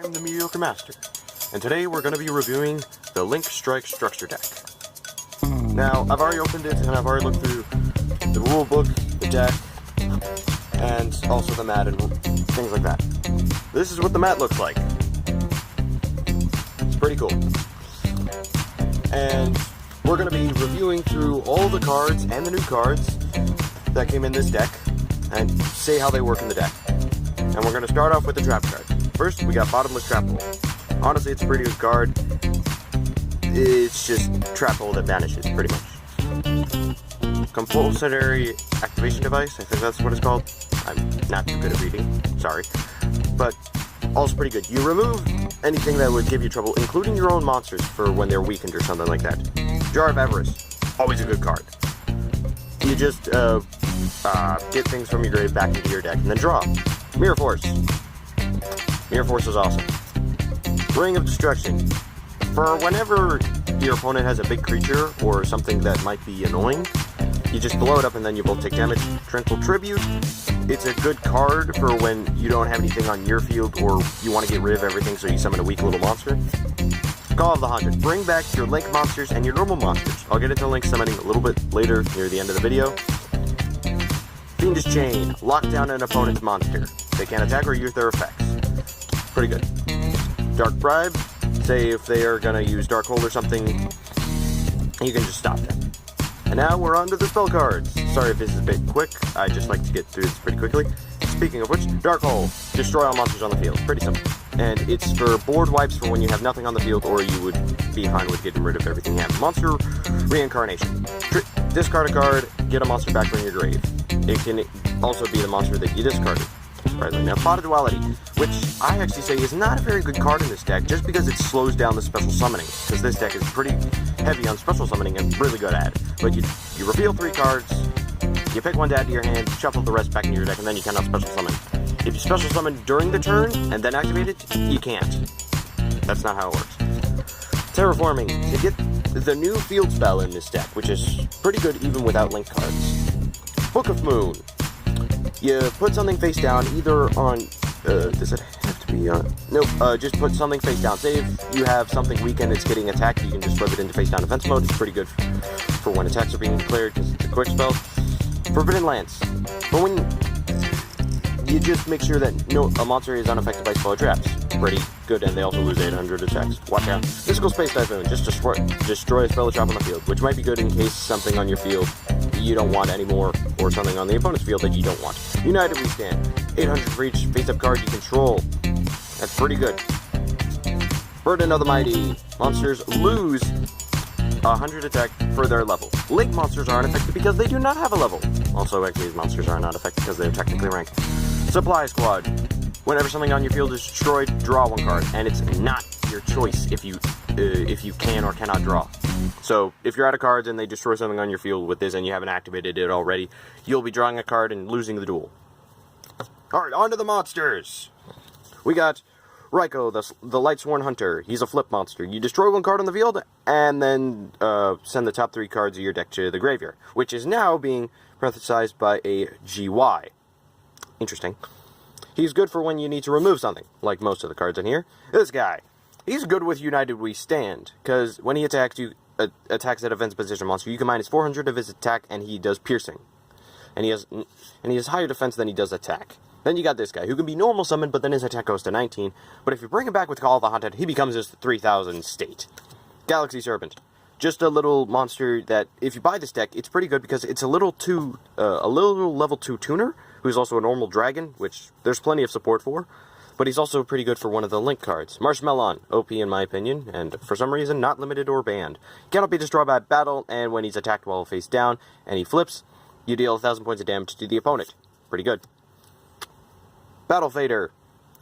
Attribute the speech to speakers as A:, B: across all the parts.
A: I'm the Mediocre Master, and today we're going to be reviewing the Link Strike Structure Deck. Now, I've already opened it, and I've already looked through the rule book, the deck, and also the mat and things like that. This is what the mat looks like. It's pretty cool. And we're going to be reviewing through all the cards and the new cards that came in this deck, and say how they work in the deck. And we're going to start off with the trap card. First, we got Bottomless Trap Hole. Honestly, it's a pretty good card. It's just trap hole that vanishes, pretty much. Compulsory Activation Device, I think that's what it's called. I'm not too good at reading, sorry. But also pretty good. You remove anything that would give you trouble, including your own monsters, for when they're weakened or something like that. Jar of Avarice, always a good card. You just get things from your grave back into your deck and then draw. Mirror Force. Mirror Force is awesome. Ring of Destruction. For whenever your opponent has a big creature or something that might be annoying, you just blow it up and then you both take damage. Tranquil Tribute. It's a good card for when you don't have anything on your field or you want to get rid of everything, so you summon a weak little monster. Call of the Haunted. Bring back your Link monsters and your normal monsters. I'll get into Link summoning a little bit later near the end of the video. Fiendish Chain. Lock down an opponent's monster. They can't attack or use their effects. Pretty good. Dark Bribe. Say if they are going to use Dark Hold or something, you can just stop them. And now we're on to the spell cards. Sorry if this is a bit quick. I just like to get through this pretty quickly. Speaking of which, Dark Hole. Destroy all monsters on the field. Pretty simple. And it's for board wipes for when you have nothing on the field or you would be fine with getting rid of everything you have. Monster Reincarnation. Discard a card, get a monster back from your grave. It can also be the monster that you discarded. Surprisingly. Now, Pot of Duality, which I actually say is not a very good card in this deck, just because it slows down the special summoning, because this deck is pretty heavy on special summoning and really good at it. But you reveal 3 cards, you pick one to add to your hand, shuffle the rest back into your deck, and then you cannot special summon. If you special summon during the turn and then activate it, you can't. That's not how it works. Terraforming, to get the new field spell in this deck, which is pretty good even without Link cards. Book of Moon. You put something face down, either on, does it have to be on? Nope, just put something face down. Say if you have something weak and it's getting attacked, you can just flip it into face down defense mode. It's pretty good for when attacks are being declared, because it's a quick spell. Forbidden Lance. But when you just make sure that a monster is unaffected by spell traps. Pretty good, and they also lose 800 attacks. Watch out. Mystical Space Typhoon. Just destroy a spell trap on the field, which might be good in case something on your field you don't want anymore, or something on the opponent's field that you don't want. United We Stand. 800 for each face-up card you control. That's pretty good. Burden of the Mighty. Monsters lose 100 attack for their level. Link monsters aren't affected because they do not have a level. Also, actually, these monsters are not affected because they're technically ranked. Supply Squad. Whenever something on your field is destroyed, draw 1 card, and it's not your choice if you can or cannot draw. So, if you're out of cards and they destroy something on your field with this and you haven't activated it already, you'll be drawing a card and losing the duel. Alright, on to the monsters! We got Raikou, the Lightsworn Hunter. He's a flip monster. You destroy 1 card on the field, and then send the top 3 cards of your deck to the graveyard, which is now being parenthesized by a GY. Interesting. He's good for when you need to remove something, like most of the cards in here. This guy. He's good with United We Stand, because when he attacks you, attacks at a defense position monster, you can minus 400 of his attack, and he does piercing. And he has higher defense than he does attack. Then you got this guy, who can be normal summoned, but then his attack goes to 19. But if you bring him back with Call of the Haunted, he becomes his 3000 state. Galaxy Serpent. Just a little monster that, if you buy this deck, it's pretty good because it's a little level 2 tuner, who's also a normal dragon, which there's plenty of support for. But he's also pretty good for one of the Link cards. Marshmallow, OP in my opinion, and for some reason not limited or banned. Cannot be destroyed by battle, and when he's attacked while face down, and he flips, you deal 1,000 points of damage to the opponent. Pretty good. Battle Fader.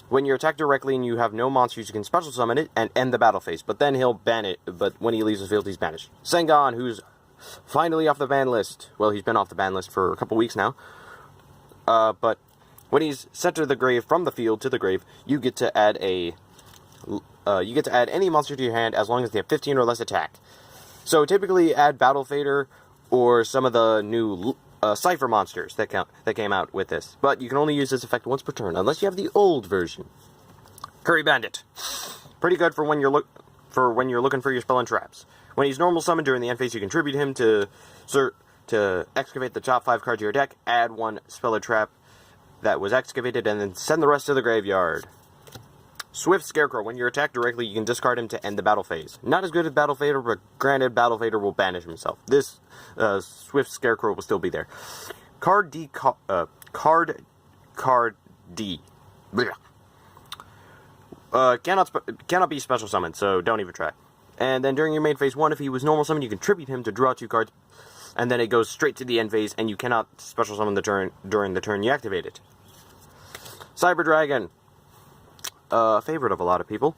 A: When you're attacked directly and you have no monsters, you can special summon it and end the battle phase. But then he'll ban it, but when he leaves the field, he's banished. Sengon, who's finally off the ban list. Well, he's been off the ban list for a couple weeks now. But when he's sent to the grave from the field to the grave, you get to add any monster to your hand as long as they have 15 or less attack. So typically add Battle Fader or some of the new Cypher monsters that came out with this. But you can only use this effect once per turn, unless you have the old version. Curry Bandit. Pretty good for when you're looking for your spell and traps. When he's normal summoned during the end phase, you contribute him to excavate the top 5 cards of your deck, add 1 spell or trap that was excavated, and then send the rest to the graveyard. Swift Scarecrow. When you're attacked directly, you can discard him to end the battle phase. Not as good as Battle Fader, but granted, Battle Fader will banish himself. This Swift Scarecrow will still be there. Card D. Cannot be special summoned, so don't even try. And then during your main phase 1, if he was normal summoned, you contribute him to draw 2 cards, and then it goes straight to the end phase, and you cannot special summon during the turn you activate it. Cyber Dragon. A favorite of a lot of people.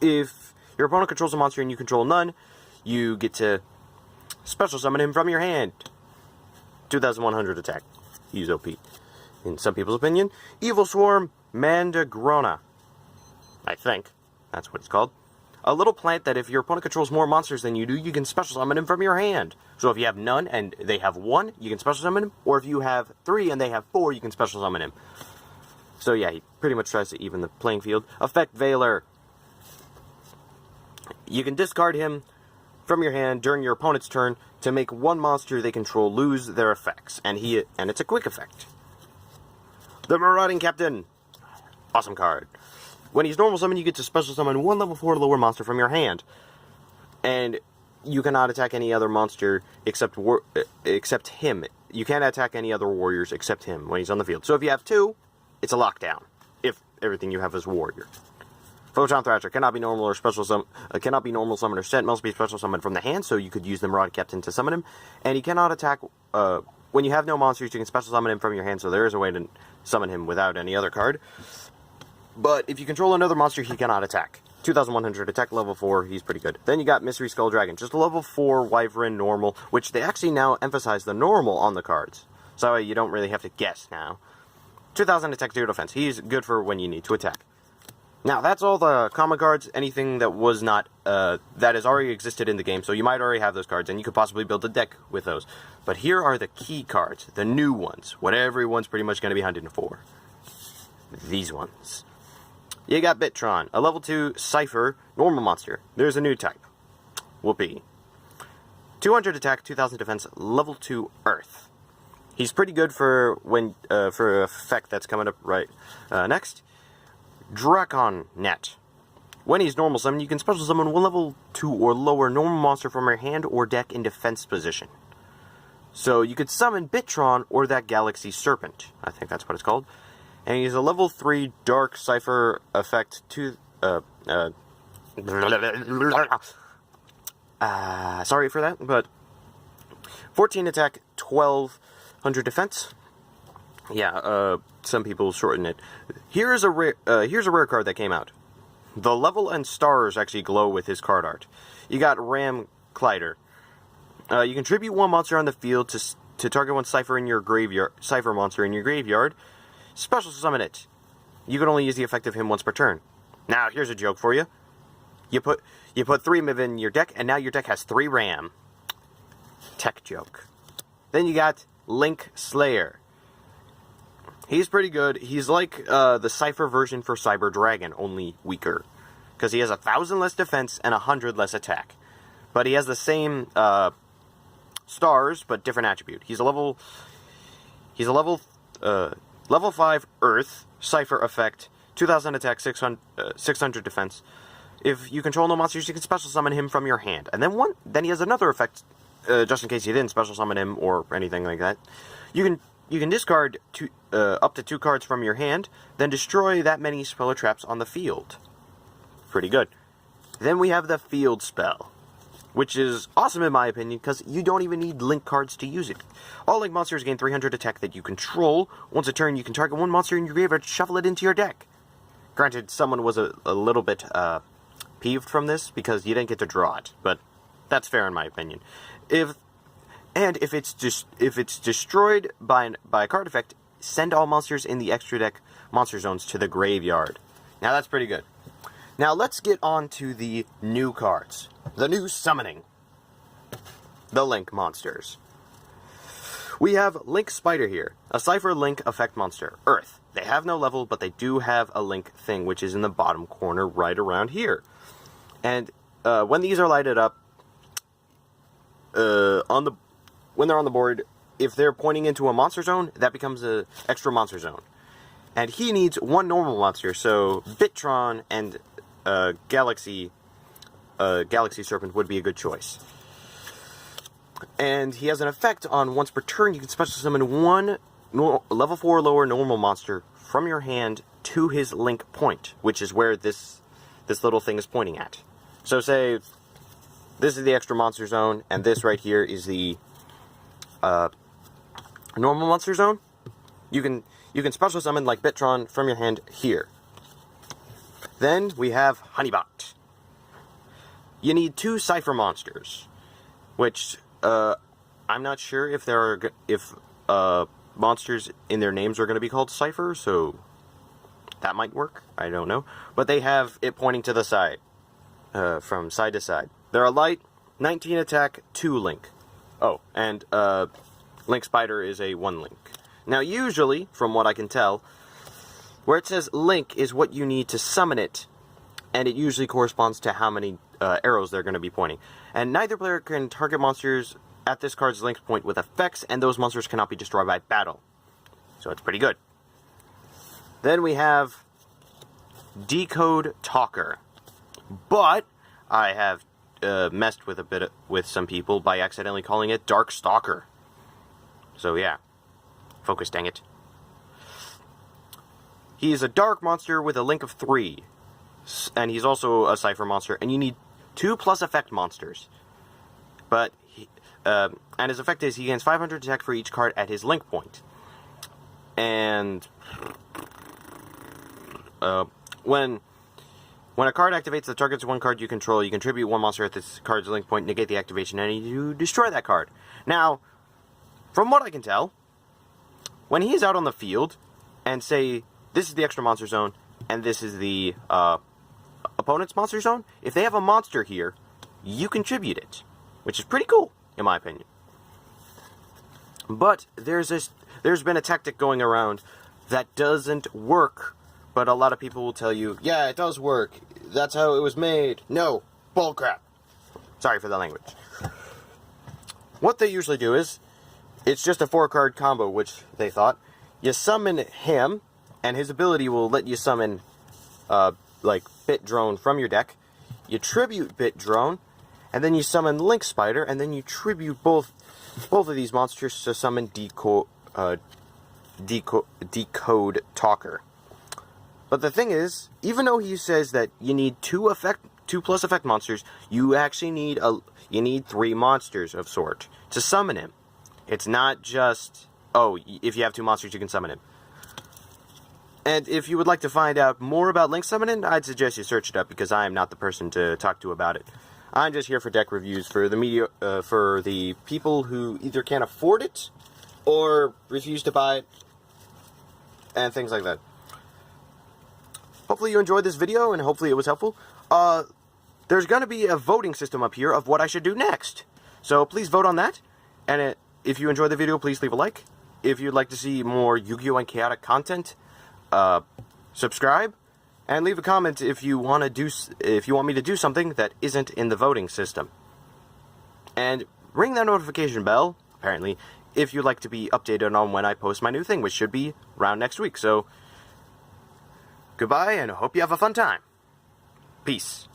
A: If your opponent controls a monster and you control none, you get to special summon him from your hand. 2,100 attack. He's OP. In some people's opinion. Evil Swarm Mandragora. I think that's what it's called. A little plant that if your opponent controls more monsters than you do, you can special summon him from your hand. So if you have none and they have 1, you can special summon him. Or if you have 3 and they have 4, you can special summon him. So yeah, he pretty much tries to even the playing field. Effect Veiler. You can discard him from your hand during your opponent's turn to make 1 monster they control lose their effects. And it's a quick effect. The Marauding Captain. Awesome card. When he's normal summoned, you get to special summon 1 level 4 lower monster from your hand. And you cannot attack any other monster except him. You can't attack any other warriors except him when he's on the field. So if you have 2, it's a lockdown. If everything you have is warrior. Photon Thrasher cannot be normal or special cannot be normal summoned or sent. Must be special summoned from the hand, so you could use the Marauding Captain to summon him. And he cannot attack when you have no monsters. You can special summon him from your hand, so there is a way to summon him without any other card. But if you control another monster, he cannot attack. 2,100 attack, level 4, he's pretty good. Then you got Mystery Skull Dragon, just a level 4 Wyvern normal, which they actually now emphasize the normal on the cards. So you don't really have to guess now. 2,000 attack, 0 defense. He's good for when you need to attack. Now, that's all the common cards, anything that was not, that has already existed in the game, so you might already have those cards, and you could possibly build a deck with those. But here are the key cards, the new ones, what everyone's pretty much going to be hunting for. These ones. You got Bitron, a level 2 Cypher, normal monster. There's a new type. Whoopee. 200 attack, 2,000 defense, level 2 Earth. He's pretty good for when for an effect that's coming up right next. Dracon Net. When he's normal summoned, you can special summon 1 level 2 or lower normal monster from your hand or deck in defense position. So you could summon Bitron or that Galaxy Serpent. I think that's what it's called. And he's a level 3 Dark Cypher effect sorry for that, but 14 attack, 1,200 defense. Yeah, some people shorten it. Here's a rare card that came out. The level and stars actually glow with his card art. You got Ram Clyder. You contribute 1 monster on the field to target 1 Cypher in your graveyard. Cypher monster in your graveyard. Special summon it. You can only use the effect of him once per turn. Now, here's a joke for you. You put 3 Miv in your deck, and now your deck has 3 Ram. Tech joke. Then you got Link Slayer. He's pretty good. He's like the Cypher version for Cyber Dragon, only weaker. Because he has 1,000 less defense and 100 less attack. But he has the same stars, but different attribute. He's a level 5 Earth, Cypher effect, 2,000 attack, 600 defense. If you control no monsters, you can special summon him from your hand. And then he has another effect, just in case you didn't special summon him or anything like that. You can discard up to 2 cards from your hand, then destroy that many spell or traps on the field. Pretty good. Then we have the Field Spell, which is awesome in my opinion, because you don't even need Link cards to use it. All Link monsters gain 300 attack that you control. Once a turn, you can target 1 monster in your graveyard, shuffle it into your deck. Granted, someone was a little bit peeved from this, because you didn't get to draw it, but that's fair in my opinion. If it's destroyed by a card effect, send all monsters in the extra deck monster zones to the graveyard. Now that's pretty good. Now let's get on to the new cards. The new summoning. The Link monsters. We have Link Spider here, a Cypher Link effect monster, Earth. They have no level, but they do have a Link thing, which is in the bottom corner right around here. And when these are lighted up, when they're on the board, if they're pointing into a monster zone, that becomes an extra monster zone. And he needs one normal monster, so Bitron and Galaxy Serpent would be a good choice. And he has an effect on once per turn, you can special summon one level 4 or lower normal monster from your hand to his link point, which is where this little thing is pointing at. So say this is the extra monster zone, and this right here is the normal monster zone. You can special summon like Bitron from your hand here. Then we have Honeybot. You need 2 Cypher monsters, which I'm not sure if monsters in their names are going to be called Cypher, so that might work. I don't know. But they have it pointing to the side, from side to side. They're a light, 19 attack, 2 link. Oh, and Link Spider is a 1 link. Now usually, from what I can tell, where it says link is what you need to summon it, and it usually corresponds to how many arrows they're going to be pointing. And neither player can target monsters at this card's link point with effects, and those monsters cannot be destroyed by battle. So it's pretty good. Then we have Decode Talker. But I have messed with with some people by accidentally calling it Dark Stalker. So yeah. Focus, dang it. He is a dark monster with a link of 3. And he's also a Cypher monster. And you need 2+ effect monsters. But, and his effect is he gains 500 attack for each card at his link point. And, when a card activates that targets one card you control, you contribute 1 monster at this card's link point, negate the activation, and you destroy that card. Now, from what I can tell, when he's out on the field, and say, this is the extra monster zone, and this is the opponent's monster zone, if they have a monster here, you contribute it, which is pretty cool, in my opinion. But there's been a tactic going around that doesn't work, but a lot of people will tell you, yeah, it does work, that's how it was made. No, bullcrap. Sorry for the language. What they usually do is, it's just a 4-card combo, which they thought. You summon him, and his ability will let you summon, like, Bit Drone from your deck. You tribute Bit Drone, and then you summon Link Spider, and then you tribute both of these monsters to summon Decode Talker. But the thing is, even though he says that you need 2+ effect monsters, you actually need 3 monsters of sort to summon him. It's not just, oh, if you have 2 monsters, you can summon him. And if you would like to find out more about Link Summoning, I'd suggest you search it up, because I am not the person to talk to about it. I'm just here for deck reviews for the people who either can't afford it, or refuse to buy it, and things like that. Hopefully you enjoyed this video, and hopefully it was helpful. There's going to be a voting system up here of what I should do next. So please vote on that, and if you enjoyed the video, please leave a like. If you'd like to see more Yu-Gi-Oh! And Chaotic content, subscribe, and leave a comment if you want me to do something that isn't in the voting system. And ring that notification bell, apparently, if you'd like to be updated on when I post my new thing, which should be around next week. So, goodbye, and hope you have a fun time. Peace.